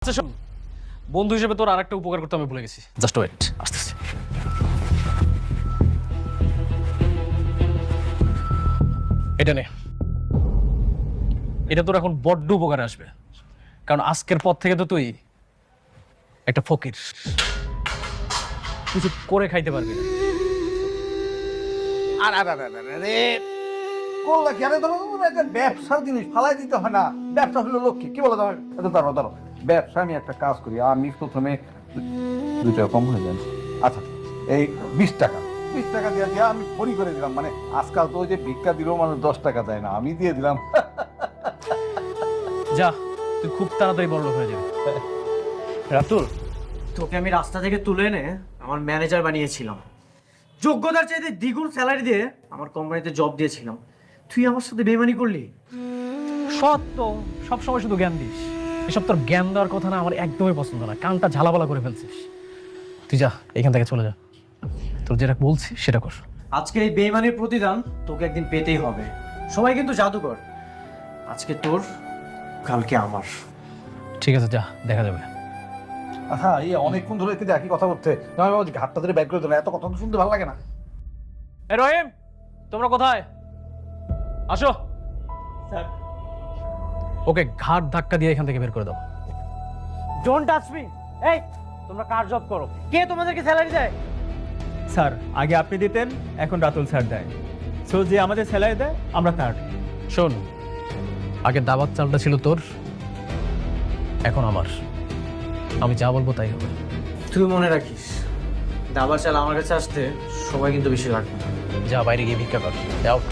আচ্ছা শোন, বন্ধু হিসেবে তোর আরেকটা উপকার করতে আমি ভুলে গেছি। জাস্ট ওয়েট, আসতেছি। এটা নে, এটা তোর এখন বড্ড উপকারে আসবে, কারণ আজকের পর থেকে তো তুই একটা ফকির, কিছু করে খাইতে পারবি না। করলা কি? আরে ধরো একটা ব্যবসার জিনিস ফালাই দিতে হয় না। ব্যবসা হলো লক্ষ্মী, কি বলো তোমার? ধরো ব্যবসা। আমি একটা কাজ করি, আমি প্রথমে 2 টাকা কম হয়ে যাচ্ছে। আচ্ছা, এই 20 টাকা দিয়ে দিয়ে আমি ফরি করে দিলাম। মানে আজকাল তো ওই যে ভিক্ষা দিলেও মানুষ 10 টাকা দেয় না, আমি দিয়ে দিলাম। যা, তুই খুব তাড়াতাড়ি বড়লোক হয়ে যাবে। রাতুল, তোকে আমি রাস্তা থেকে তুলে এনে আমার ম্যানেজার বানিয়েছিলাম। যোগ্যতার চাইতে দ্বিগুণ স্যালারি দিয়ে আমার কোম্পানিতে জব দিয়েছিলাম। তুই আমার সাথে বেইমানি করলি। সত্য, সবসময় শুধু জ্ঞান দিস। এসব তোর জ্ঞান দেওয়ার কথা না, আমার একদমই পছন্দ না। কানটা ঝালাপালা করে ফেলছিস। তুই যা, এখান থেকে চলে যা। তোর যেটা বলছি সেটা কর। আজকে এই বেইমানির প্রতিদান তোকে একদিন পেতেই হবে। সবাই কিন্তু জাদুকর। আজকে তোর, কালকে আমার। ঠিক আছে, যা, দেখা যাবে। আচ্ছা, এই অনেকক্ষণ ধরে কিন্তু একই কথা বলতে, আমি ভাবছি ঘাটটা ধরে ব্যাক করে দিলাম। এত কথা তো শুনতে ভালো লাগে না। এ রহিম, তোমরা কোথায়? আসো। স্যার, ওকে ঘাট ধাক্কা দিয়ে এখান থেকে বের করে দাও। Don't touch me. এই, তোমরা কার জব করো? কে তোমাদেরকে স্যালারি দেয়? স্যার, আগে আপনি দিতেন, এখন রাতুল স্যার দেয়। সো যে আমাদের স্যালারি দেয় আমরা তার। শোন, আগে দাবাত চালটা ছিল তোর, এখন আমার। আমি যা বলবো তাই হবে। তুই মনে রাখিস, দাবার চাল আমার কাছে আসতে সময় কিন্তু বেশি লাগবে না। যা, বাইরে গিয়ে ভিক্ষা কর। আউট।